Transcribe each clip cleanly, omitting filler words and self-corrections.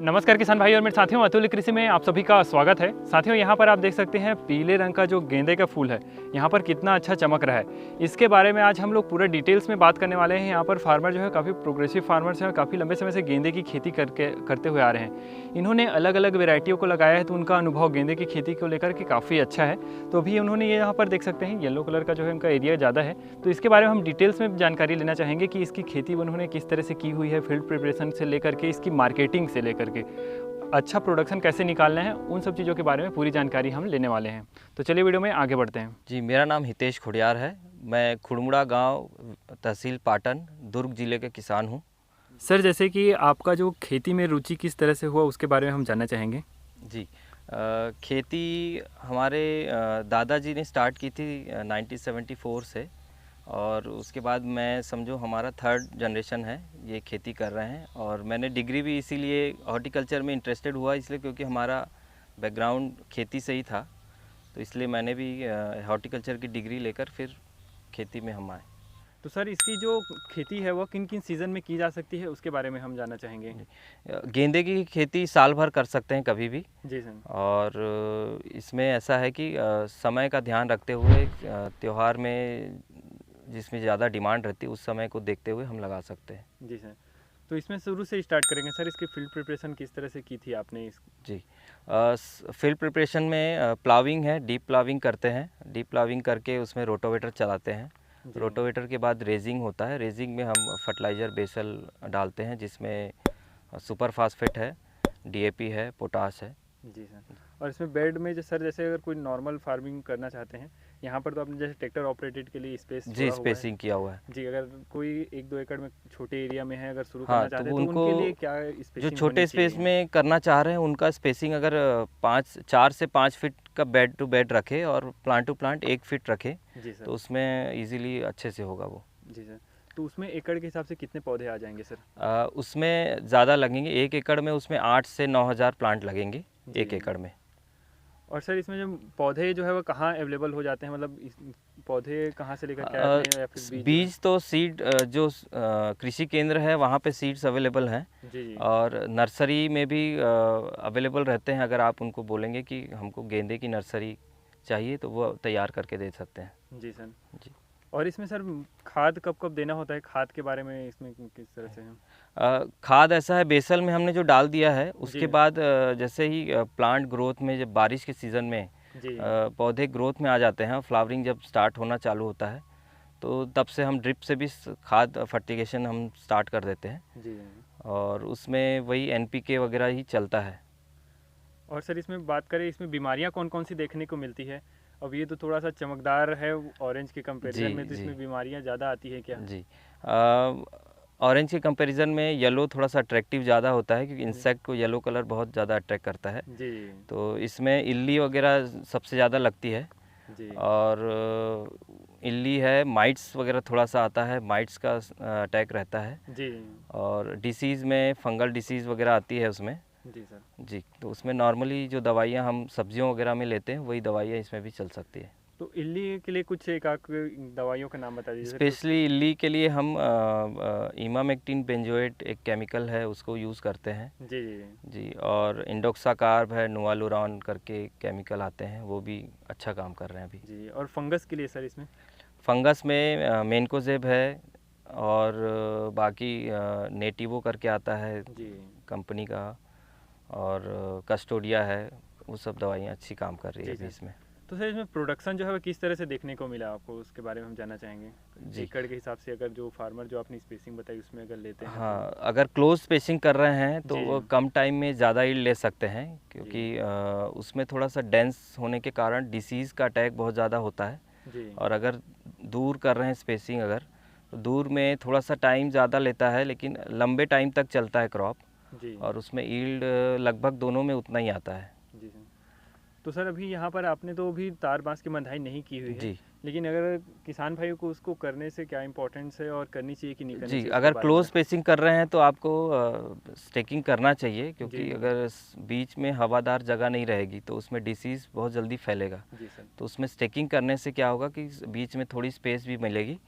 नमस्कार किसान भाई और मेरे साथियों, अतुल कृषि में आप सभी का स्वागत है। साथियों, यहाँ पर आप देख सकते हैं पीले रंग का जो गेंदे का फूल है, यहाँ पर कितना अच्छा चमक रहा है। इसके बारे में आज हम लोग पूरे डिटेल्स में बात करने वाले हैं। यहाँ पर फार्मर जो है काफ़ी प्रोग्रेसिव फार्मर्स हैं और काफ़ी लंबे समय से गेंदे की खेती करते हुए आ रहे हैं। इन्होंने अलग अलग वेराइटियों को लगाया है, तो उनका अनुभव गेंदे की खेती को लेकर के काफ़ी अच्छा है। तो अभी उन्होंने ये यहाँ पर देख सकते हैं येलो कलर का जो है उनका एरिया ज़्यादा है, तो इसके बारे में हम डिटेल्स में जानकारी लेना चाहेंगे कि इसकी खेती उन्होंने किस तरह से की हुई है, फील्ड प्रिपरेशन से लेकर के इसकी मार्केटिंग से लेकर के अच्छा प्रोडक्शन कैसे निकालना है, उन सब चीज़ों के बारे में पूरी जानकारी हम लेने वाले हैं। तो चलिए वीडियो में आगे बढ़ते हैं। जी, मेरा नाम हितेश खुड़ियार है। मैं खुड़मुड़ा गांव, तहसील पाटन, दुर्ग जिले के किसान हूं। सर, जैसे कि आपका जो खेती में रुचि किस तरह से हुआ, उसके बारे में हम जानना चाहेंगे। जी, खेती हमारे दादाजी ने स्टार्ट की थी 1974 से, और उसके बाद मैं समझो हमारा थर्ड जनरेशन है ये खेती कर रहे हैं। और मैंने डिग्री भी इसीलिए हॉर्टिकल्चर में इंटरेस्टेड हुआ, इसलिए क्योंकि हमारा बैकग्राउंड खेती से ही था, तो इसलिए मैंने भी हॉर्टिकल्चर की डिग्री लेकर फिर खेती में हम आए। तो सर, इसकी जो खेती है वो किन किन सीज़न में की जा सकती है, उसके बारे में हम जानना चाहेंगे। गेंदे की खेती साल भर कर सकते हैं कभी भी। जी सर। और इसमें ऐसा है कि समय का ध्यान रखते हुए त्योहार में जिसमें ज़्यादा डिमांड रहती है उस समय को देखते हुए हम लगा सकते हैं। जी सर, तो इसमें शुरू से स्टार्ट करेंगे सर। इसकी फील्ड प्रिपरेशन किस तरह से की थी आपने जी, फील्ड प्रिपरेशन में प्लाविंग है, डीप प्लाविंग करते हैं। डीप प्लाविंग करके उसमें रोटोवेटर चलाते हैं। रोटोवेटर के बाद रेजिंग होता है। रेजिंग में हम फर्टिलाइज़र बेसल डालते हैं, जिसमें सुपर फास्फेट है, डीएपी है, पोटाश है। जी सर। और इसमें बेड में जो सर, जैसे अगर कोई नॉर्मल फार्मिंग करना चाहते हैं, यहाँ पर तो आपने जैसे ट्रैक्टर ऑपरेटेड के लिए स्पेस जी, स्पेसिंग किया हुआ है। जी, अगर कोई 1-2 एकड़ में छोटे एरिया में है, अगर शुरू हाँ, करना चाहते तो हैं, तो उनको उनके लिए क्या जो स्पेसिंग छोटे होनी स्पेस चाहिए? में करना चाह रहे हैं उनका स्पेसिंग अगर 4 से 5 फीट का बेड टू बेड रखे और प्लांट टू प्लांट 1 फीट रखे, जी सर। तो उसमें इजीली अच्छे से होगा वो। जी सर, तो उसमें एकड़ के हिसाब से कितने पौधे आ जाएंगे सर? उसमें ज़्यादा लगेंगे। 1 एकड़ में उसमें 8 से 9,000 प्लांट लगेंगे 1 एकड़ में। और सर, इसमें जो पौधे जो है वो कहाँ अवेलेबल हो जाते हैं, मतलब पौधे कहाँ से लेकर के आते हैं, या फिर बीज बीज तो सीड जो कृषि केंद्र है वहाँ पे सीड्स अवेलेबल हैं। जी। और नर्सरी में भी अवेलेबल रहते हैं। अगर आप उनको बोलेंगे कि हमको गेंदे की नर्सरी चाहिए तो वो तैयार करके दे सकते हैं। जी सर। जी। और इसमें सर खाद कब कब देना होता है, खाद के बारे में इसमें किस तरह से है? खाद ऐसा है, बेसल में हमने जो डाल दिया है उसके जी। बाद जैसे ही प्लांट ग्रोथ में, जब बारिश के सीज़न में जी। पौधे ग्रोथ में आ जाते हैं, फ्लावरिंग जब स्टार्ट होना चालू होता है, तो तब से हम ड्रिप से भी खाद फर्टिगेशन हम स्टार्ट कर देते हैं। जी। और उसमें वही एनपीके वगैरह ही चलता है। और सर, इसमें बात करें, इसमें बीमारियां कौन कौन सी देखने को मिलती है? अब ये तो थोड़ा सा चमकदार है ऑरेंज के कंपैरिजन जी, में, तो जी, इसमें बीमारियां ज़्यादा आती है क्या? जी। ऑरेंज के कंपैरिजन में येलो थोड़ा सा अट्रैक्टिव ज़्यादा होता है, क्योंकि इंसेक्ट को येलो कलर बहुत ज़्यादा अट्रैक्ट करता है। जी। तो इसमें इल्ली वगैरह सबसे ज़्यादा लगती है। जी। और इल्ली है, माइट्स वगैरह थोड़ा सा आता है, माइट्स का अटैक रहता है। जी। और डिसीज़ में फंगल डिसीज़ वगैरह आती है उसमें। जी सर। जी, तो उसमें नॉर्मली जो दवाइयाँ हम सब्जियों वगैरह में लेते हैं वही दवाइयाँ इसमें भी चल सकती है। तो इल्ली के लिए कुछ एक आध दवाइयों का नाम बता दीजिए सर। स्पेशली इल्ली के लिए हम इमामेक्टिन बेंजोएट एक केमिकल है, उसको यूज़ करते हैं। जी। जी। जी, और इंडोक्साकार्ब है, नोवालुरान करके केमिकल आते हैं, वो भी अच्छा काम कर रहे हैं अभी। जी। और फंगस के लिए सर इसमें? फंगस में मेनकोजेब है, और बाकी नेटिवो करके आता है जी। कंपनी का, और कस्टोडिया है। वो सब दवाइयाँ अच्छी काम कर रही है जी अभी सर। इसमें। तो सर, इसमें प्रोडक्शन जो है वो किस तरह से देखने को मिला आपको, उसके बारे में हम जानना चाहेंगे। जी। एकड़ के हिसाब से, अगर जो फार्मर जो आपने स्पेसिंग बताई उसमें अगर लेते हैं हाँ, अगर क्लोज स्पेसिंग कर रहे हैं तो जी। वो कम टाइम में ज़्यादा यील्ड ले सकते हैं, क्योंकि उसमें थोड़ा सा डेंस होने के कारण डिसीज़ का अटैक बहुत ज़्यादा होता है। जी। और अगर दूर कर रहे हैं स्पेसिंग, अगर तो दूर में थोड़ा सा टाइम ज़्यादा लेता है, लेकिन लंबे टाइम तक चलता है क्रॉप, जी। और उसमें यील्ड लगभग दोनों में उतना ही आता है। जी सर। तो सर, अभी यहाँ पर आपने तो अभी तार बांस की बंधाई नहीं की हुई है, जी, लेकिन अगर किसान भाइयों को उसको करने से क्या इम्पोर्टेंस है, और करनी चाहिए कि नहीं करनी जी, चाहिए, उसके अगर बारे क्लोज में? स्पेसिंग कर रहे हैं तो आपको स्टेकिंग करना चाहिए, क्योंकि जी। अगर बीच में हवादार जगह नहीं रहेगी तो उसमें डिसीज़ बहुत जल्दी फैलेगा। जी सर। तो उसमें स्टेकिंग करने से क्या होगा कि बीच में थोड़ी स्पेस भी मिलेगी,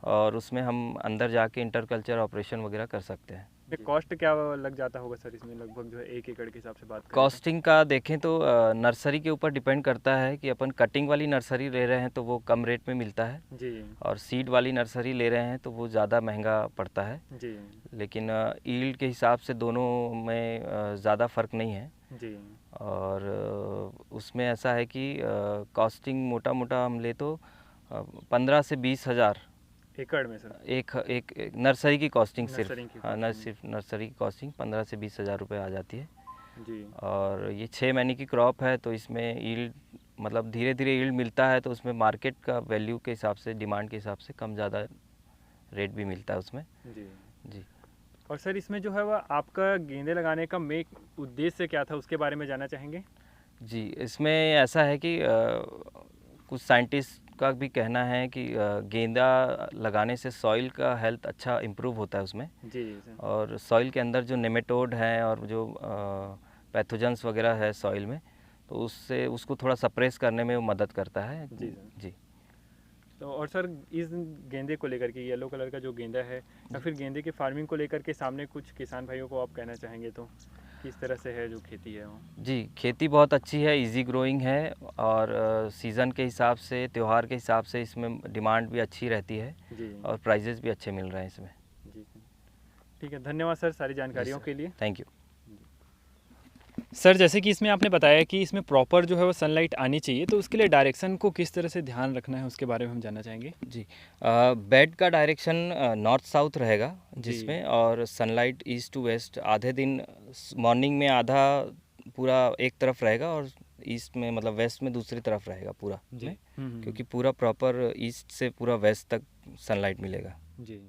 और उसमें हम अंदर जाके इंटरकल्चर ऑपरेशन वगैरह कर सकते हैं। ये कॉस्ट क्या लग जाता होगा सर इसमें, लगभग जो है 1 एकड़ के हिसाब से बात करें कॉस्टिंग का देखें तो नर्सरी के ऊपर डिपेंड करता है कि अपन कटिंग वाली नर्सरी ले रहे हैं तो वो कम रेट में मिलता है, जी और सीड वाली नर्सरी ले रहे हैं तो वो ज़्यादा महंगा पड़ता है। जी लेकिन ईल्ड के हिसाब से दोनों में ज़्यादा फ़र्क नहीं है। जी और उसमें ऐसा है कि कॉस्टिंग मोटा मोटा हम ले तो 15 से 20 हज़ार एकड़ में सर। एक नर्सरी की कॉस्टिंग सिर्फ, नर्सरी की हाँ costing। सिर्फ नर्सरी की कॉस्टिंग 15 से 20 हज़ार रुपये आ जाती है। जी और ये 6 महीने की क्रॉप है तो इसमें यील्ड मतलब धीरे धीरे यील्ड मिलता है, तो उसमें मार्केट का वैल्यू के हिसाब से, डिमांड के हिसाब से कम ज़्यादा रेट भी मिलता है उसमें। जी। जी। और सर इसमें जो है वह आपका गेंदे लगाने का मेन उद्देश्य क्या था, उसके बारे में जानना चाहेंगे? जी, इसमें ऐसा है कि कुछ साइंटिस्ट का भी कहना है कि गेंदा लगाने से सॉइल का हेल्थ अच्छा इम्प्रूव होता है उसमें, जी सर। और सॉइल के अंदर जो नेमेटोड हैं और जो पैथोजेंस वगैरह है सॉइल में, तो उससे उसको थोड़ा सप्रेस करने में वो मदद करता है। जी सर। जी। तो और सर इस गेंदे को लेकर के, येलो कलर का जो गेंदा है, या फिर गेंदे की फार्मिंग को लेकर के सामने कुछ किसान भाइयों को आप कहना चाहेंगे तो किस तरह से है जो खेती है वो? जी, खेती बहुत अच्छी है, इजी ग्रोइंग है, और सीज़न के हिसाब से, त्यौहार के हिसाब से इसमें डिमांड भी अच्छी रहती है, जी और प्राइजेज़ भी अच्छे मिल रहे हैं इसमें। जी सर। ठीक है, धन्यवाद सर सारी जानकारियों के लिए। Thank you. सर जैसे कि इसमें आपने बताया कि इसमें प्रॉपर जो है वो सनलाइट आनी चाहिए, तो उसके लिए डायरेक्शन को किस तरह से ध्यान रखना है उसके बारे में हम जानना चाहेंगे। जी, बेड का डायरेक्शन नॉर्थ साउथ रहेगा जी। जिसमें, और सनलाइट ईस्ट टू वेस्ट, आधे दिन मॉर्निंग में आधा पूरा एक तरफ रहेगा, और ईस्ट में मतलब वेस्ट में दूसरी तरफ रहेगा पूरा जी। में, क्योंकि पूरा प्रॉपर ईस्ट से पूरा वेस्ट तक सनलाइट मिलेगा। जी।